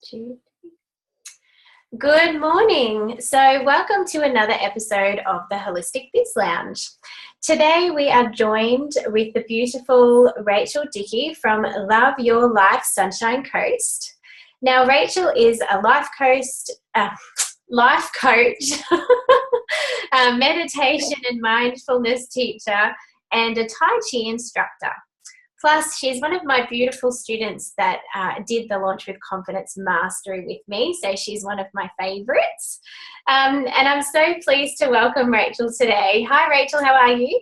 Two. Good morning. So, welcome to another episode of the Holistic Biz Lounge. Today, we are joined with the beautiful Rachel Dickey from Love Your Life Sunshine Coast. Now, Rachel is a life coach, a meditation and mindfulness teacher, and a Tai Chi instructor. Plus, she's one of my beautiful students that did the Launch with Confidence Mastery with me, so she's one of my favourites. And I'm so pleased to welcome Rachel today. Hi, Rachel, how are you?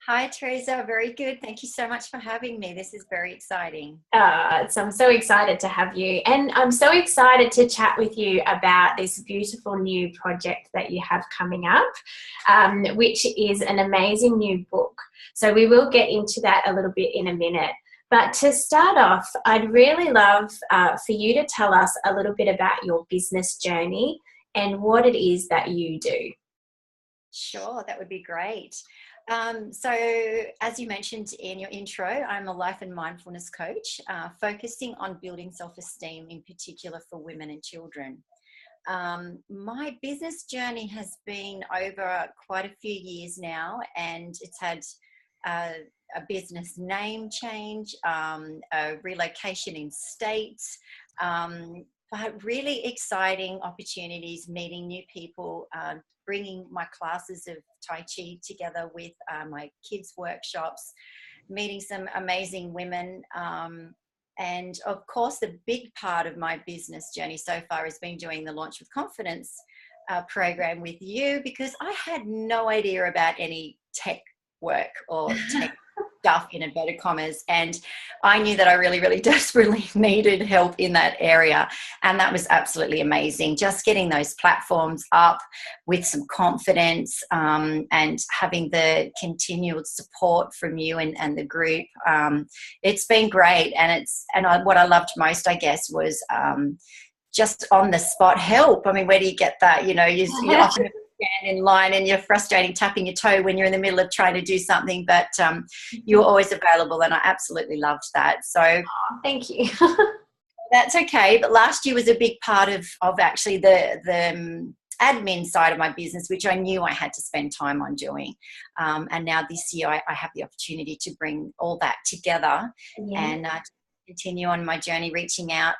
Hi, Teresa. Very good. Thank you so much for having me. This is very exciting. I'm so excited to have you. And I'm so excited to chat with you about this beautiful new project that you have coming up, which is an amazing new book. So we will get into that a little bit in a minute. But to start off, I'd really love for you to tell us a little bit about your business journey and what it is that you do. Sure, that would be great. So as you mentioned in your intro, I'm a life and mindfulness coach, focusing on building self-esteem in particular for women and children. My business journey has been over quite a few years now, and it's had a business name change, a relocation in states, but really exciting opportunities, meeting new people, bringing my classes of Tai Chi together with my kids' workshops, meeting some amazing women. And of course, the big part of my business journey so far has been doing the Launch with Confidence program with you, because I had no idea about any tech work or tech stuff in inverted commas, and I knew that I really desperately needed help in that area, and that was absolutely amazing, just getting those platforms up with some confidence, and having the continued support from you and the group. It's been great, and what I loved most, I guess, was just on the spot help. I mean, where do you get that? You often stand in line and you're frustrating tapping your toe when you're in the middle of trying to do something, but you're always available, and I absolutely loved that. So thank you. That's okay. But last year was a big part of actually the admin side of my business, which I knew I had to spend time on doing. And now this year I have the opportunity to bring all that together and continue on my journey, reaching out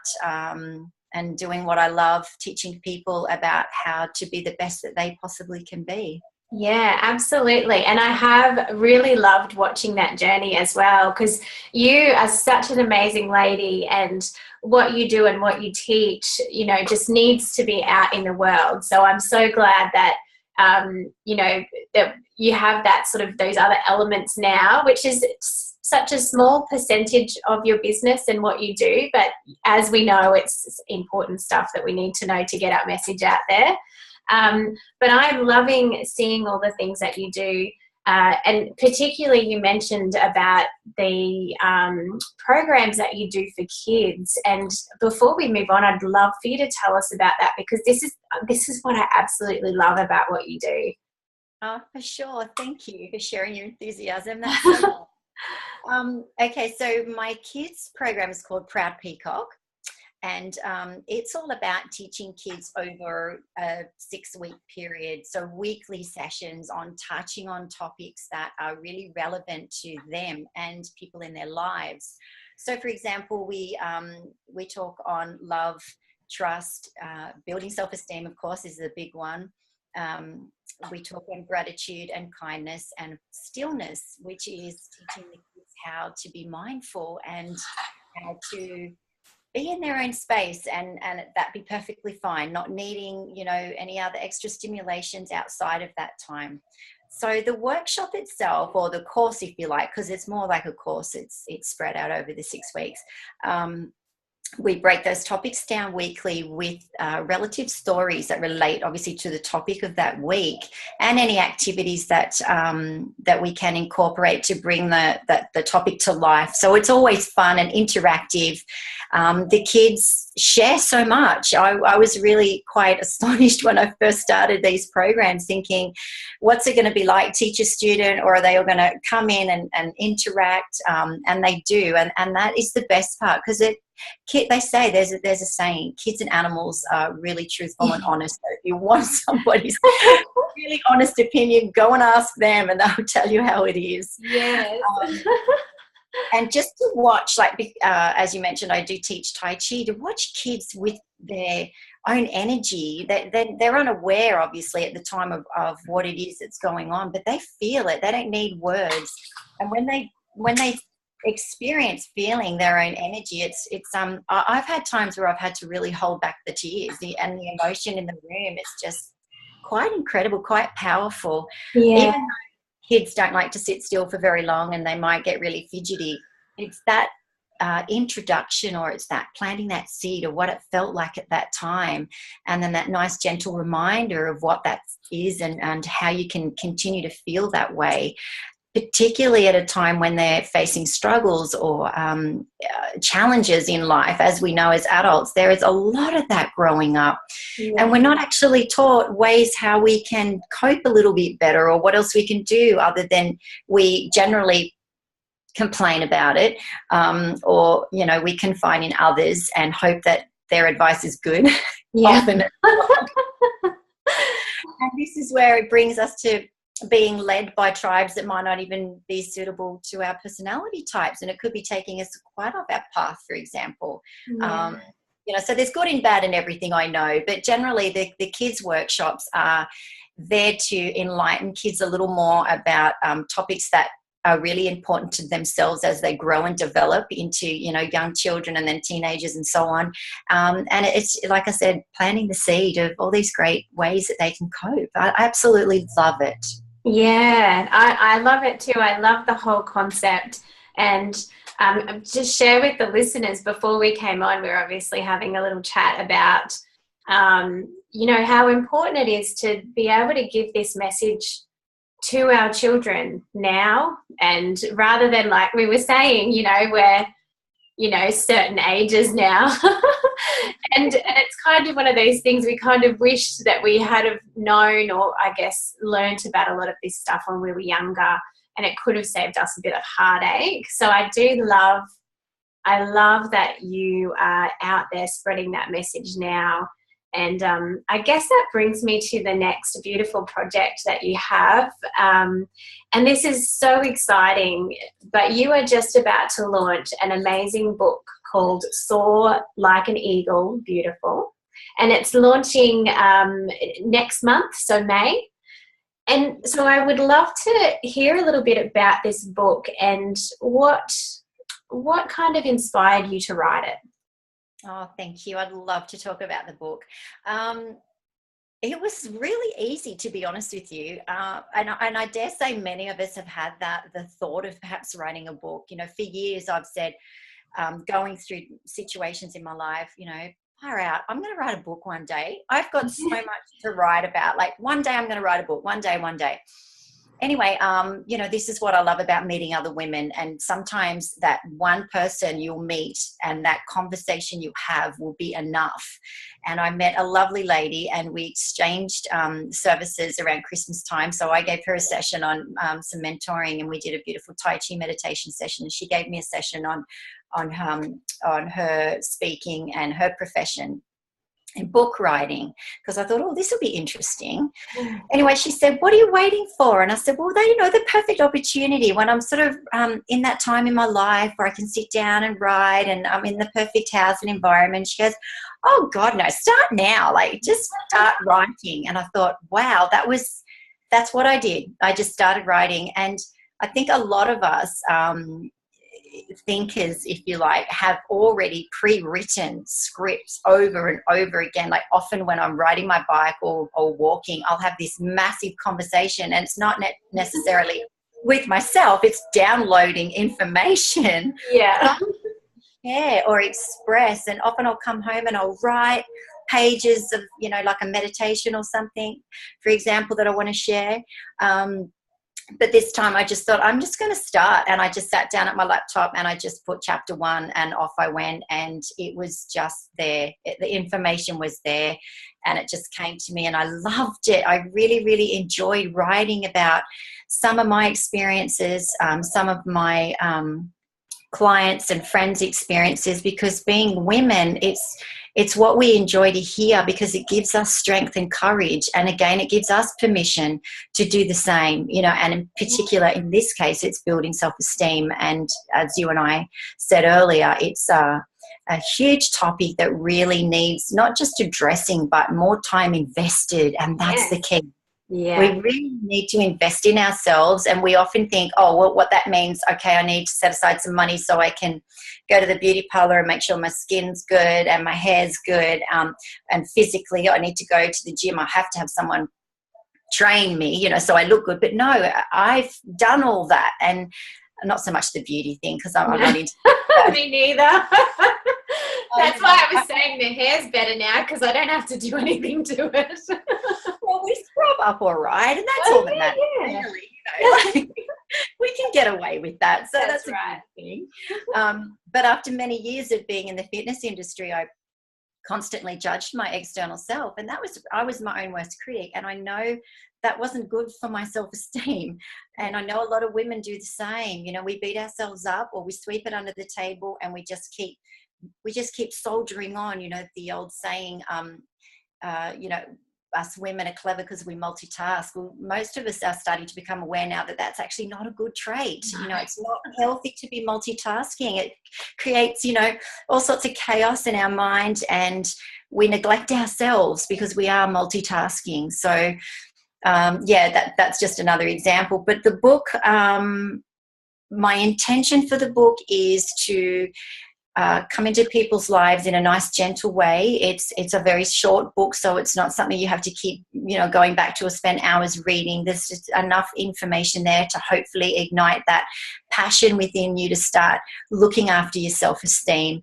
and doing what I love, teaching people about how to be the best that they possibly can be. Yeah, absolutely. And I have really loved watching that journey as well, because you are such an amazing lady, and what you do and what you teach, just needs to be out in the world. So I'm so glad that, that you have that sort of those other elements now, which is such a small percentage of your business and what you do. But as we know, it's important stuff that we need to know to get our message out there. But I'm loving seeing all the things that you do. And particularly you mentioned about the programs that you do for kids. And before we move on, I'd love for you to tell us about that, because this is what I absolutely love about what you do. Oh, for sure. Thank you for sharing your enthusiasm. That's so cool. Okay, so my kids program is called Proud Peacock, and it's all about teaching kids over a 6-week period, so weekly sessions on touching on topics that are really relevant to them and people in their lives. So for example, we talk on love, trust, building self-esteem, of course, is a big one. We talk on gratitude and kindness and stillness, which is teaching the kids how to be mindful and how to be in their own space and that be perfectly fine, not needing, any other extra stimulations outside of that time. So the workshop itself, or the course, if you like, because it's more like a course, it's spread out over the 6 weeks. We break those topics down weekly with relative stories that relate obviously to the topic of that week, and any activities that we can incorporate to bring the topic to life. So it's always fun and interactive. The kids share so much. I was really quite astonished when I first started these programs, thinking, what's it going to be like, teacher student, or are they all going to come in and interact? And they do, and that is the best part, because They say there's a saying, kids and animals are really truthful and honest. So if you want somebody's really honest opinion, go and ask them and they'll tell you how it is. Yes. And just to watch, like, as you mentioned, I do teach Tai Chi, to watch kids with their own energy. They're unaware, obviously, at the time of what it is that's going on, but they feel it. They don't need words. And when they experience feeling their own energy, I've had times where I've had to really hold back the tears and the emotion in the room. It's just quite incredible, quite powerful. Yeah. Even kids don't like to sit still for very long and they might get really fidgety. It's that introduction, or it's that planting that seed of what it felt like at that time, and then that nice gentle reminder of what that is and how you can continue to feel that way, particularly at a time when they're facing struggles or challenges in life. As we know, as adults, there is a lot of that growing up. Yeah. And we're not actually taught ways how we can cope a little bit better, or what else we can do, other than we generally complain about it, or, you know, we confide in others and hope that their advice is good. Yeah. Often. And this is where it brings us to being led by tribes that might not even be suitable to our personality types, and it could be taking us quite off our path, for example. Yeah. You know, so there's good and bad in everything, I know, but generally the kids' workshops are there to enlighten kids a little more about topics that are really important to themselves as they grow and develop into, you know, young children and then teenagers and so on. And it's, like I said, planting the seed of all these great ways that they can cope. I absolutely love it. Yeah, I love it too. I love the whole concept. And just share with the listeners, before we came on, we were obviously having a little chat about, you know, how important it is to be able to give this message to our children now, and rather than, like we were saying, you know, we're, you know, certain ages now. and it's kind of one of those things we kind of wished that we had have known, or I guess learnt about a lot of this stuff when we were younger, and it could have saved us a bit of heartache. So I love that you are out there spreading that message now. And I guess that brings me to the next beautiful project that you have. And this is so exciting, but you are just about to launch an amazing book called Soar Like an Eagle, Beautiful. And it's launching next month, so May. And so I would love to hear a little bit about this book and what kind of inspired you to write it. Oh, thank you. I'd love to talk about the book. It was really easy, to be honest with you. And I dare say many of us have had the thought of perhaps writing a book. You know, for years I've said, going through situations in my life, you know, far out, I'm going to write a book one day. I've got so much to write about. Like, one day I'm going to write a book, one day. Anyway, you know, this is what I love about meeting other women. And sometimes that one person you'll meet and that conversation you have will be enough. And I met a lovely lady and we exchanged services around Christmas time. So I gave her a session on some mentoring, and we did a beautiful Tai Chi meditation session. And she gave me a session on her speaking and her profession and book writing, because I thought, oh, this will be interesting. Anyway, she said, what are you waiting for? And I said, well, you know, the perfect opportunity when I'm sort of in that time in my life where I can sit down and write, and I'm in the perfect house and environment. She goes, oh God, no, start now. Like, just start writing. And I thought, wow, that's what I did. I just started writing. And I think a lot of us, thinkers, if you like, have already pre-written scripts over and over again. Like, often when I'm riding my bike or walking, I'll have this massive conversation, and it's not necessarily with myself, it's downloading information. Yeah. Or express. And often I'll come home and I'll write pages of, you know, like a meditation or something, for example, that I want to share. But this time I just thought, I'm just going to start. And I just sat down at my laptop and I just put chapter 1 and off I went. And it was just there. The information was there and it just came to me and I loved it. I really, really enjoyed writing about some of my experiences, some of my clients and friends' experiences, because being women, it's what we enjoy to hear, because it gives us strength and courage. And again, it gives us permission to do the same, you know, and in particular, in this case, it's building self-esteem. And as you and I said earlier, it's a huge topic that really needs not just addressing, but more time invested. And that's the key. Yeah. We really need to invest in ourselves, and we often think, oh, well, what that means, okay, I need to set aside some money so I can go to the beauty parlor and make sure my skin's good and my hair's good, and physically I need to go to the gym. I have to have someone train me, you know, so I look good. But no, I've done all that, and not so much the beauty thing, because I'm not into that. Me neither. That's why I was saying the hair's better now, because I don't have to do anything to it. Well, we scrub up all right, and that's all that matters. Yeah. Really, you know, like, we can get away with that, so that's right. a good thing. But after many years of being in the fitness industry, I constantly judged my external self, and I was my own worst critic, and I know that wasn't good for my self-esteem. And I know a lot of women do the same. You know, we beat ourselves up, or we sweep it under the table, and we just keep soldiering on. You know, the old saying, you know, us women are clever because we multitask. Well, most of us are starting to become aware now that that's actually not a good trait. You know, it's not healthy to be multitasking. It creates, you know, all sorts of chaos in our mind, and we neglect ourselves because we are multitasking. So, yeah, that's just another example. But the book, my intention for the book is to come into people's lives in a nice, gentle way. It's a very short book, so it's not something you have to keep, you know, going back to or spend hours reading. There's just enough information there to hopefully ignite that passion within you to start looking after your self-esteem,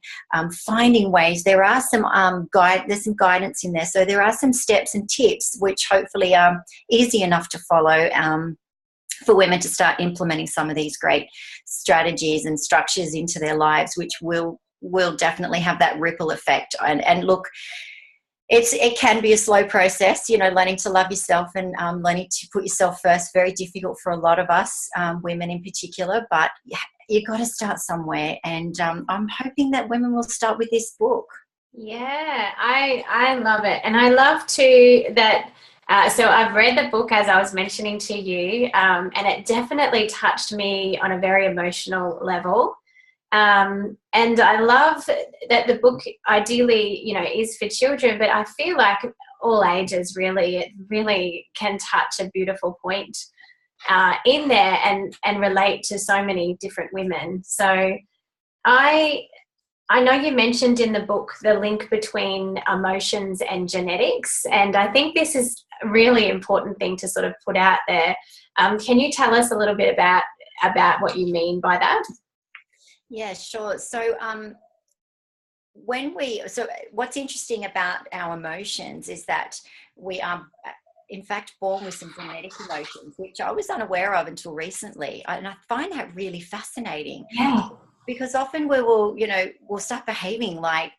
finding ways. There are some there's some guidance in there, so there are some steps and tips which hopefully are easy enough to follow. For women to start implementing some of these great strategies and structures into their lives, which will definitely have that ripple effect. And look, it can be a slow process, you know, learning to love yourself and learning to put yourself first. Very difficult for a lot of us, women in particular, but you've got to start somewhere. And I'm hoping that women will start with this book. Yeah, I love it. And I love too that so I've read the book, as I was mentioning to you, and it definitely touched me on a very emotional level. And I love that the book ideally, you know, is for children, but I feel like all ages really, it really can touch a beautiful point in there and relate to so many different women. So I know you mentioned in the book the link between emotions and genetics, and I think this is a really important thing to sort of put out there. Can you tell us a little bit about what you mean by that? Yeah, sure. So what's interesting about our emotions is that we are in fact born with some genetic emotions, which I was unaware of until recently, and I find that really fascinating. Yeah. Because often we'll start behaving like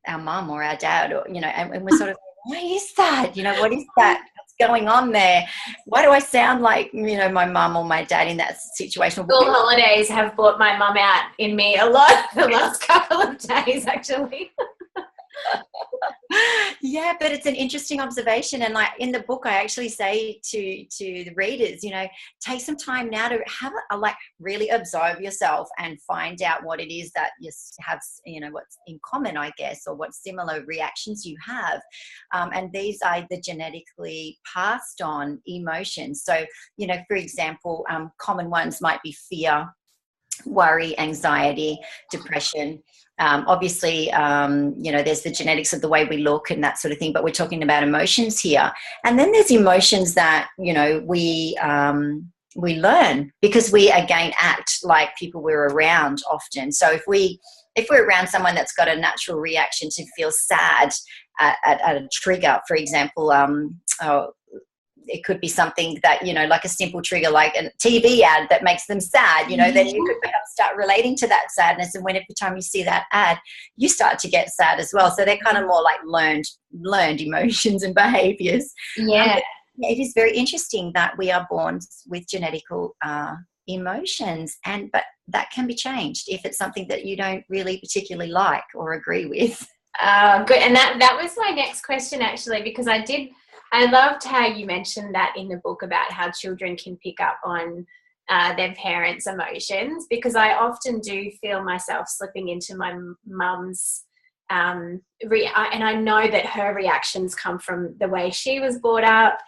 our mum or our dad, or, you know, and we're sort of, why is that? You know, what is that? What's going on there? Why do I sound like, you know, my mum or my dad in that situation? School holidays have brought my mum out in me a lot the last couple of days, actually. Yeah, but it's an interesting observation, and like in the book I actually say to the readers, you know, take some time now to have really observe yourself and find out what it is that you have, you know, what's in common, I guess, or what similar reactions you have, and these are the genetically passed on emotions. So, you know, for example, common ones might be fear, worry, anxiety, depression. Obviously, you know, there's the genetics of the way we look and that sort of thing, but we're talking about emotions here. And then there's emotions that, you know, we learn because we, again, act like people we're around often. So if we're around someone that's got a natural reaction to feel sad at a trigger, for example, it could be something that, you know, like a simple trigger, like a TV ad that makes them sad, you know, then you could perhaps start relating to that sadness. And when every time you see that ad, you start to get sad as well. So they're kind of more like learned emotions and behaviors. Yeah. It is very interesting that we are born with genetical emotions, but that can be changed if it's something that you don't really particularly like or agree with. Good. And that was my next question, actually, because I loved how you mentioned that in the book about how children can pick up on their parents' emotions, because I often do feel myself slipping into my mum's and I know that her reactions come from the way she was brought up.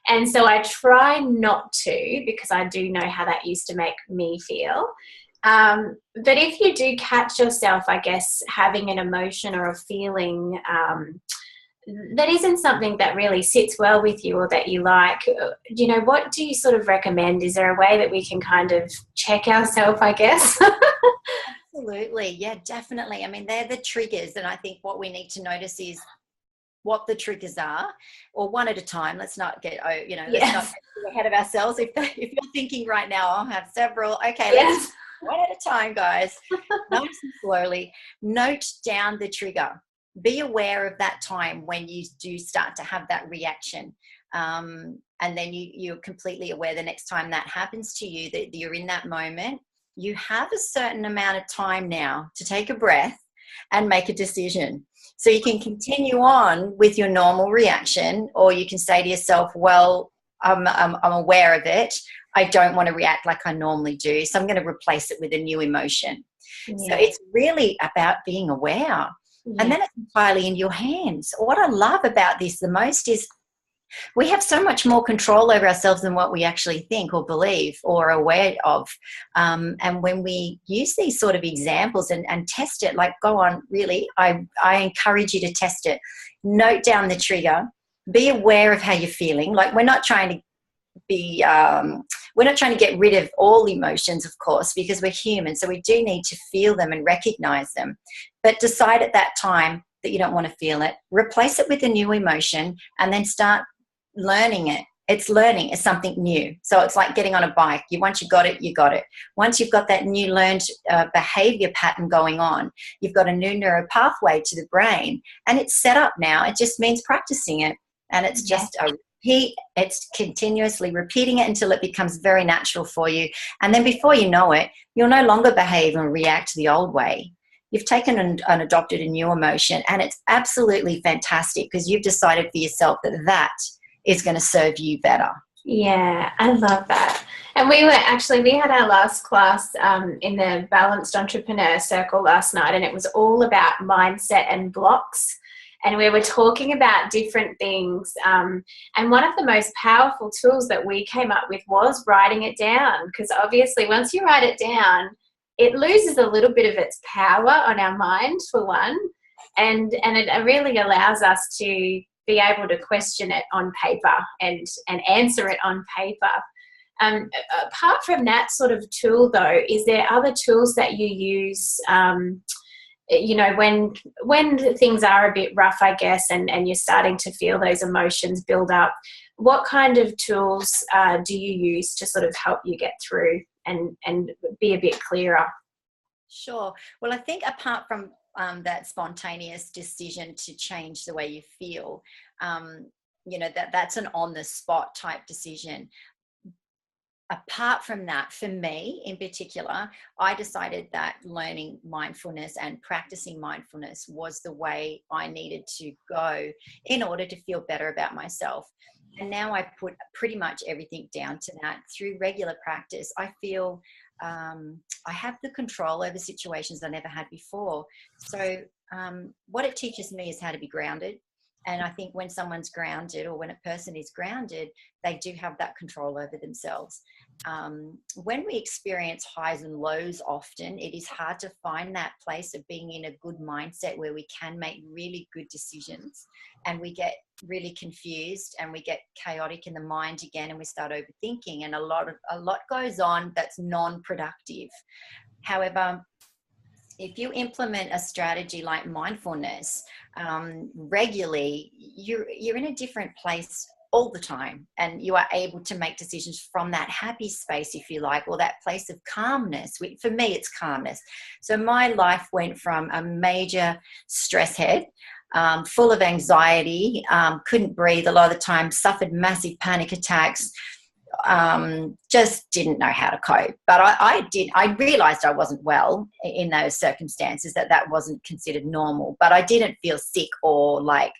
And so I try not to, because I do know how that used to make me feel. But if you do catch yourself, I guess, having an emotion or a feeling that isn't something that really sits well with you or that you like, what do you sort of recommend? Is there a way that we can kind of check ourselves, I guess? Absolutely. Yeah, definitely. I mean, they're the triggers. And I think what we need to notice is what the triggers are, or one at a time. Let's not get, let's not get ahead of ourselves. If you're thinking right now, I'll have several. Okay, let's one at a time, guys. Nice and slowly. Note down the trigger. Be aware of that time when you do start to have that reaction. And then you're completely aware the next time that happens to you, that you're in that moment. You have a certain amount of time now to take a breath and make a decision. So you can continue on with your normal reaction, or you can say to yourself, well, I'm aware of it. I don't want to react like I normally do. So I'm going to replace it with a new emotion. Yeah. So it's really about being aware. Yeah. And then it's entirely in your hands. What I love about this the most is we have so much more control over ourselves than what we actually think or believe or are aware of. And when we use these sort of examples and test it, like go on, really, I encourage you to test it. Note down the trigger. Be aware of how you're feeling. Like we're not trying to get rid of all emotions, of course, because we're human. So we do need to feel them and recognize them. But decide at that time that you don't want to feel it. Replace it with a new emotion and then start learning it. It's learning. It's something new. So it's like getting on a bike. Once you got it, you got it. Once you've got that new learned behavior pattern going on, you've got a new neural pathway to the brain and it's set up now. It just means practicing it. And it's just a repeat. It's continuously repeating it until it becomes very natural for you. And then before you know it, you'll no longer behave and react the old way. You've taken and adopted a new emotion, and it's absolutely fantastic because you've decided for yourself that is going to serve you better. Yeah, I love that. And we had our last class in the Balanced Entrepreneur Circle last night, and it was all about mindset and blocks. And we were talking about different things. And one of the most powerful tools that we came up with was writing it down, because obviously once you write it down, it loses a little bit of its power on our mind, for one, and it really allows us to be able to question it on paper and answer it on paper. Apart from that sort of tool, though, is there other tools that you use, when things are a bit rough, I guess, and you're starting to feel those emotions build up? What kind of tools do you use to sort of help you get through and be a bit clearer? Sure. Well, I think apart from that spontaneous decision to change the way you feel, that's an on-the-spot type decision. Apart from that, for me in particular, I decided that learning mindfulness and practicing mindfulness was the way I needed to go in order to feel better about myself. And now I put pretty much everything down to that. Through regular practice, I feel I have the control over situations I never had before. So what it teaches me is how to be grounded. And I think when someone's grounded, or when a person is grounded, they do have that control over themselves. When we experience highs and lows often, it is hard to find that place of being in a good mindset where we can make really good decisions, and we get really confused and we get chaotic in the mind again, and we start overthinking, and a lot goes on that's non-productive. However, if you implement a strategy like mindfulness regularly, you're in a different place all the time, and you are able to make decisions from that happy space, if you like, or that place of calmness. For me, it's calmness. So my life went from a major stress head, full of anxiety, couldn't breathe a lot of the time, suffered massive panic attacks, just didn't know how to cope. But I realized I wasn't well in those circumstances, that wasn't considered normal. But I didn't feel sick, or like,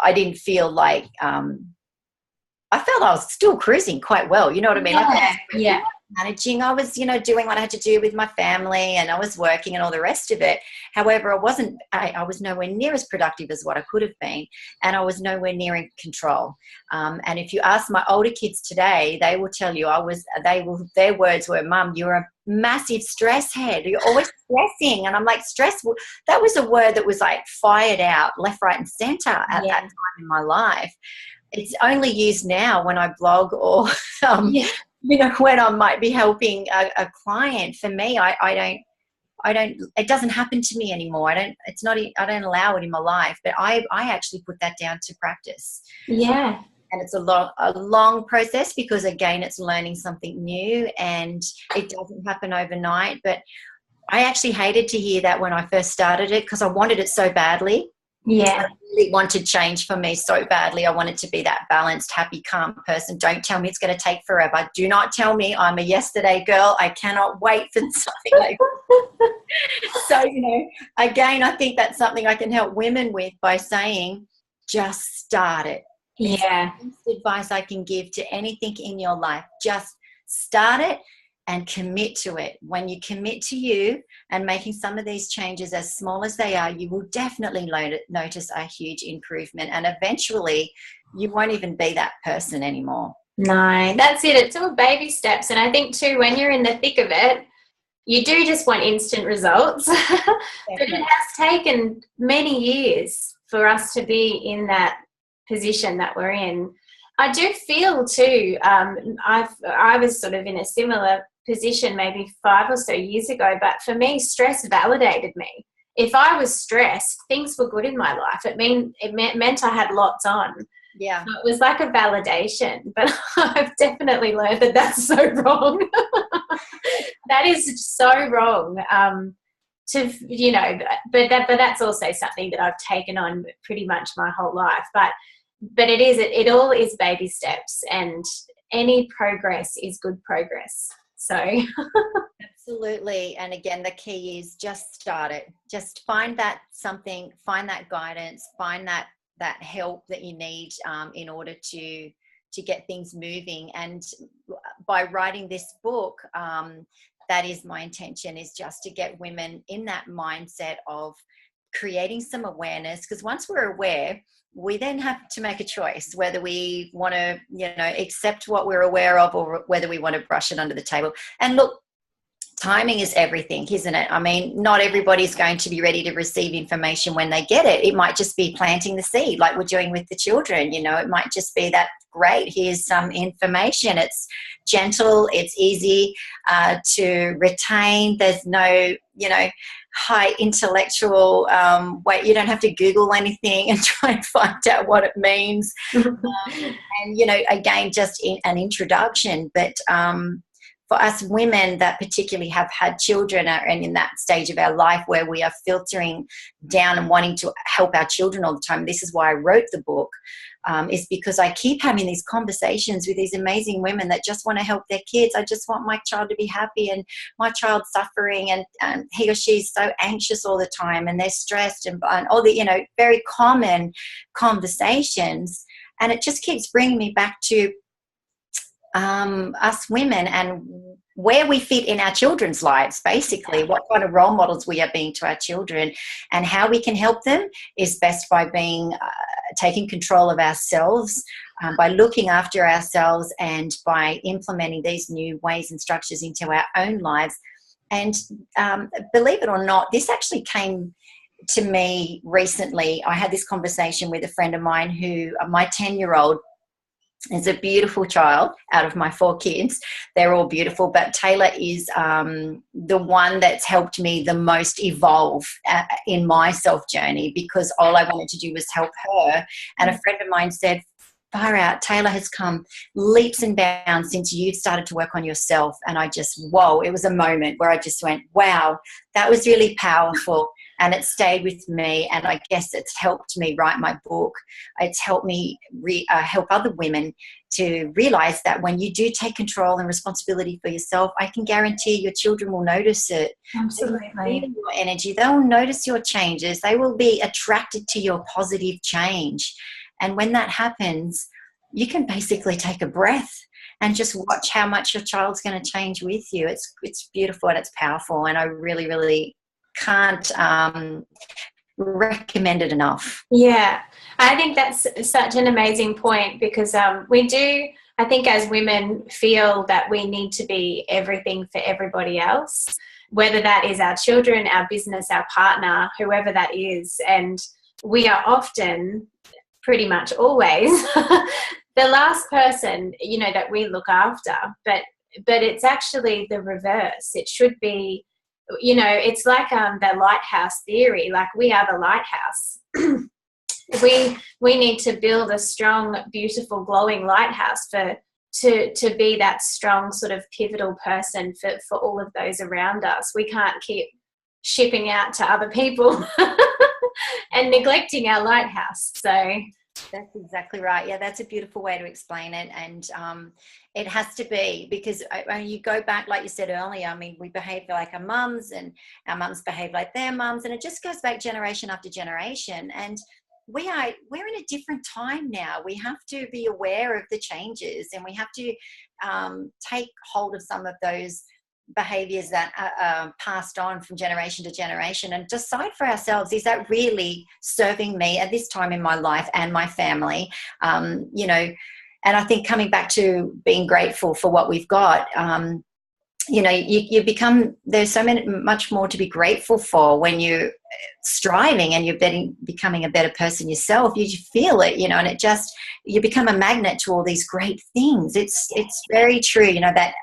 I didn't feel like, I felt I was still cruising quite well. You know what I mean? Yeah. Managing, I was, doing what I had to do with my family, and I was working and all the rest of it. However, I was nowhere near as productive as what I could have been, and I was nowhere near in control. And if you ask my older kids today, they will tell you their words were, "Mum, you're a massive stress head. You're always stressing." And I'm like, stress, that was a word that was like fired out left, right, and center at that time in my life. It's only used now when I blog, or when I might be helping a client. For me, I don't, it doesn't happen to me anymore. I don't allow it in my life, but I actually put that down to practice. Yeah. And it's a long process, because again, it's learning something new, and it doesn't happen overnight. But I actually hated to hear that when I first started it, because I wanted it so badly. Yeah. I really wanted change for me so badly. I wanted to be that balanced, happy, calm person. Don't tell me it's going to take forever. Do not tell me I'm a yesterday girl. I cannot wait for something like that. So, again, I think that's something I can help women with by saying, just start it. Yeah. It's the best advice I can give to anything in your life. Just start it and commit to it. When you commit to you and making some of these changes, as small as they are, you will definitely notice a huge improvement, and eventually you won't even be that person anymore. No, that's it. It's all baby steps. And I think too, when you're in the thick of it, you do just want instant results. But it has taken many years for us to be in that position that we're in. I do feel too, I was sort of in a similar position maybe 5 or so years ago, but for me, stress validated me. If I was stressed, things were good in my life. It meant I had lots on. Yeah. So it was like a validation, but I've definitely learned that that's so wrong. That is so wrong. But that's also something that I've taken on pretty much my whole life. But it all is baby steps, and any progress is good progress. So absolutely. And again, the key is just start it. Just find that something, find that guidance, find that help that you need in order to get things moving. And by writing this book, that is my intention, is just to get women in that mindset of creating some awareness, because once we're aware, we then have to make a choice whether we want to, accept what we're aware of, or whether we want to brush it under the table. And look, timing is everything, isn't it? I mean, not everybody's going to be ready to receive information when they get it. It might just be planting the seed, like we're doing with the children. It might just be that, great, here's some information. It's gentle, it's easy to retain. There's no, high intellectual way. You don't have to Google anything and try and find out what it means. And, again, just an introduction. But for us women that particularly have had children and in that stage of our life where we are filtering down and wanting to help our children all the time, this is why I wrote the book, is because I keep having these conversations with these amazing women that just want to help their kids. I just want my child to be happy, and my child's suffering, and he or she's so anxious all the time, and they're stressed, and all the, very common conversations. And it just keeps bringing me back to us women and where we fit in our children's lives, basically, what kind of role models we are being to our children, and how we can help them is best by being taking control of ourselves, by looking after ourselves, and by implementing these new ways and structures into our own lives. And believe it or not, this actually came to me recently. I had this conversation with a friend of mine who, my 10-year-old, is a beautiful child out of my 4 kids. They're all beautiful, but Taylor is the one that's helped me the most evolve in my self journey, because all I wanted to do was help her. And a friend of mine said, far out, Taylor has come leaps and bounds since you started to work on yourself. And I just, whoa, it was a moment where I just went, wow, that was really powerful. and it stayed with me. And I guess it's helped me write my book. It's helped me help other women to realize that when you do take control and responsibility for yourself, I can guarantee your children will notice it. Absolutely. They will feel your energy. They'll notice your changes. They will be attracted to your positive change. And when that happens, you can basically take a breath and just watch how much your child's going to change with you. It's beautiful and it's powerful. And I really, really can't recommend it enough. Yeah, I think that's such an amazing point, because we do, I think, as women, feel that we need to be everything for everybody else, whether that is our children, our business, our partner, whoever that is. And we are often, pretty much always, the last person, you know, that we look after. But it's actually the reverse. It should be, you know, it's like the lighthouse theory. Like, we are the lighthouse. we need to build a strong, beautiful, glowing lighthouse to be that strong sort of pivotal person for all of those around us. We can't keep shipping out to other people and neglecting our lighthouse. So that's exactly right. Yeah, that's a beautiful way to explain it. And it has to be, because when you go back, like you said earlier, I mean, we behave like our mums, and our mums behave like their mums, and it just goes back generation after generation. And we're in a different time now. We have to be aware of the changes, and we have to take hold of some of those behaviors that are passed on from generation to generation, and decide for ourselves, is that really serving me at this time in my life and my family? You know, and I think coming back to being grateful for what we've got, you know, you become, there's much more to be grateful for when you're striving and you're becoming a better person yourself. You feel it, you know, and you become a magnet to all these great things. It's very true, you know, that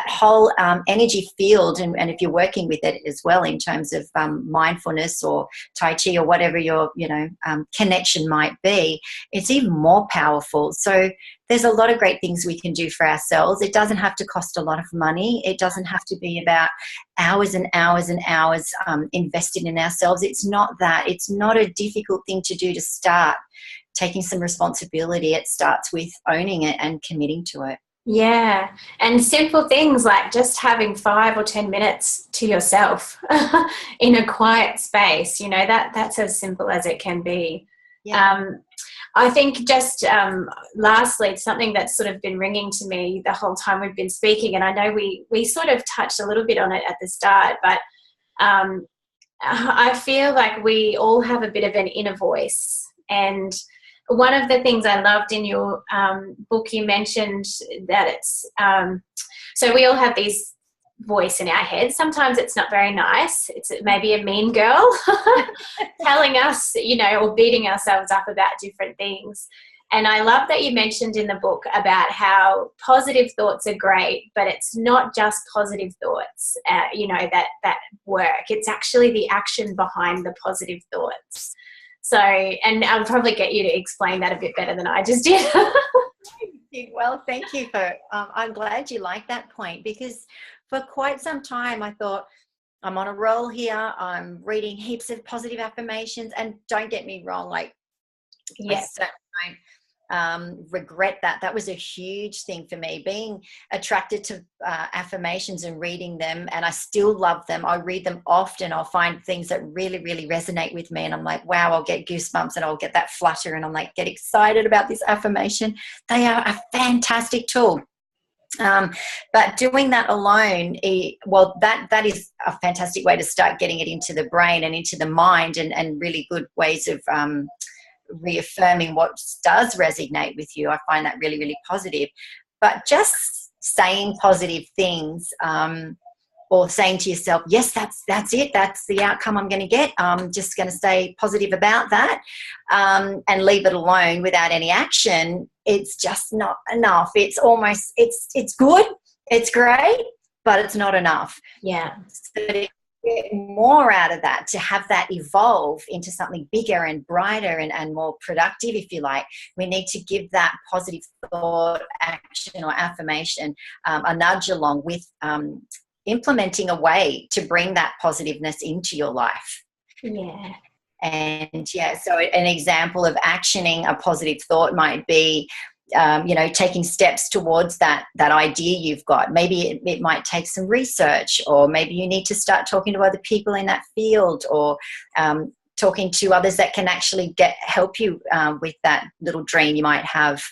whole energy field, and if you're working with it as well in terms of mindfulness or Tai Chi or whatever your, you know, connection might be, it's even more powerful. So there's a lot of great things we can do for ourselves. It doesn't have to cost a lot of money. It doesn't have to be about hours and hours and hours invested in ourselves. It's not that. It's not a difficult thing to do to start taking some responsibility. It starts with owning it and committing to it. yeah, and simple things like just having 5 or 10 minutes to yourself in a quiet space, you know, that's as simple as it can be. Yeah. I think just lastly, something that's sort of been ringing to me the whole time we've been speaking, and I know we sort of touched a little bit on it at the start, but I feel like we all have a bit of an inner voice. And one of the things I loved in your book, you mentioned that it's, so we all have these voice in our heads. Sometimes it's not very nice. It's maybe a mean girl telling us, you know, or beating ourselves up about different things. And I love that you mentioned in the book about how positive thoughts are great, but it's not just positive thoughts, you know, that work. It's actually the action behind the positive thoughts. So, and I'll probably get you to explain that a bit better than I just did. Well, thank you I'm glad you like that point, because for quite some time I thought, I'm on a roll here. I'm reading heaps of positive affirmations, and don't get me wrong, like, yes, I certainly don't regret that. That was a huge thing for me, being attracted to affirmations and reading them, and I still love them. I read them often. I'll find things that really, really resonate with me, and I'm like, wow, I'll get goosebumps and I'll get that flutter, and I'm like, get excited about this affirmation. They are a fantastic tool. But doing that alone, well, that is a fantastic way to start getting it into the brain and into the mind, and really good ways of reaffirming what does resonate with you. I find that really, really positive. But just saying positive things, or saying to yourself, yes, that's it, that's the outcome I'm going to get, I'm just going to stay positive about that, and leave it alone without any action, it's just not enough. It's almost, it's good, it's great, but it's not enough. Yeah. So to get more out of that, to have that evolve into something bigger and brighter and more productive, if you like, we need to give that positive thought, action or affirmation a nudge along with implementing a way to bring that positiveness into your life. Yeah. And yeah, so an example of actioning a positive thought might be, taking steps towards that idea you've got. Maybe it might take some research, or maybe you need to start talking to other people in that field, or talking to others that can actually help you with that little dream you might have.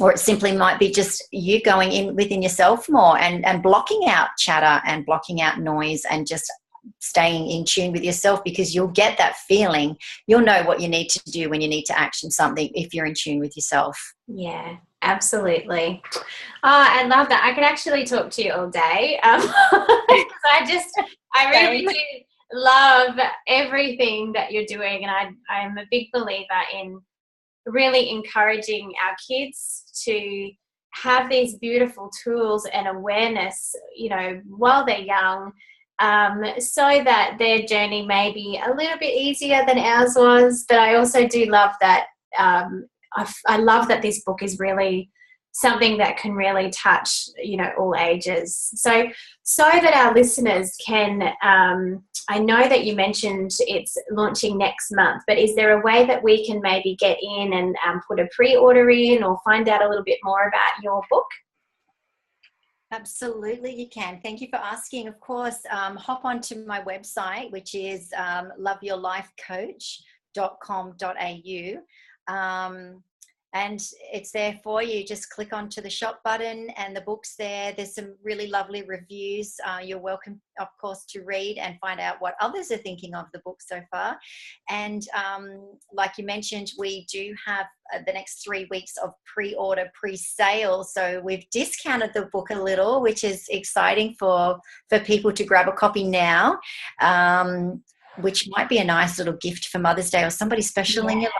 Or it simply might be just you going in within yourself more, and blocking out chatter and blocking out noise, and just staying in tune with yourself, because you'll get that feeling. You'll know what you need to do when you need to action something if you're in tune with yourself. Yeah, absolutely. Oh, I love that. I could actually talk to you all day. I really do love everything that you're doing. And I'm a big believer in really encouraging our kids to have these beautiful tools and awareness, while they're young, so that their journey may be a little bit easier than ours was. But I also do love that. I love that this book is really something that can really touch, all ages. So that our listeners can, I know that you mentioned it's launching next month, but is there a way that we can maybe get in and put a pre-order in, or find out a little bit more about your book? Absolutely, you can. Thank you for asking. Of course, hop onto my website, which is loveyourlifecoach.com.au. And it's there for you. Just click onto the shop button and the book's there. There's some really lovely reviews. You're welcome, of course, to read and find out what others are thinking of the book so far. And like you mentioned, we do have the next 3 weeks of pre-order, pre-sale. So we've discounted the book a little, which is exciting for people to grab a copy now, which might be a nice little gift for Mother's Day or somebody special in your life.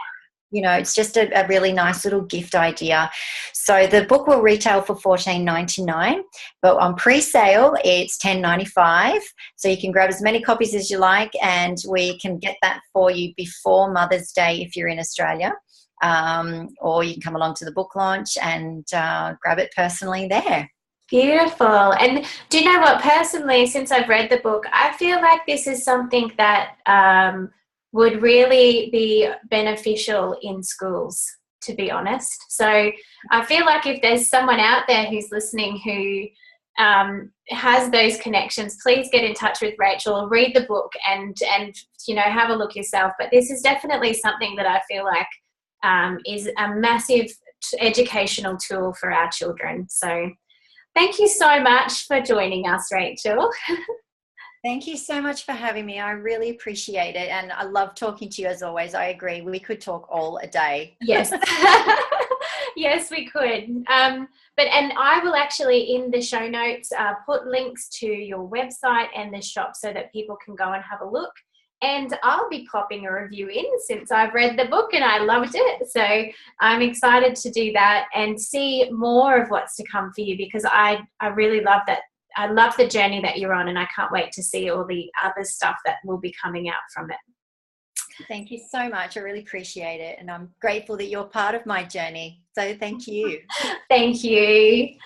It's just a really nice little gift idea. So the book will retail for $14.99, but on pre-sale it's $10.95. So you can grab as many copies as you like, and we can get that for you before Mother's Day if you're in Australia. Or you can come along to the book launch and grab it personally there. Beautiful. And do you know what, personally, since I've read the book, I feel like this is something that would really be beneficial in schools, to be honest. So I feel like if there's someone out there who's listening who has those connections, please get in touch with Rachel, read the book, and have a look yourself. But this is definitely something that I feel like is a massive educational tool for our children. So thank you so much for joining us, Rachel. Thank you so much for having me. I really appreciate it. And I love talking to you as always. I agree. We could talk all a day. Yes. Yes, we could. And I will actually, in the show notes, put links to your website and the shop so that people can go and have a look. And I'll be popping a review in since I've read the book and I loved it. So I'm excited to do that and see more of what's to come for you, because I really love that. I love the journey that you're on, and I can't wait to see all the other stuff that will be coming out from it. Thank you so much. I really appreciate it. And I'm grateful that you're part of my journey. So thank you. Thank you.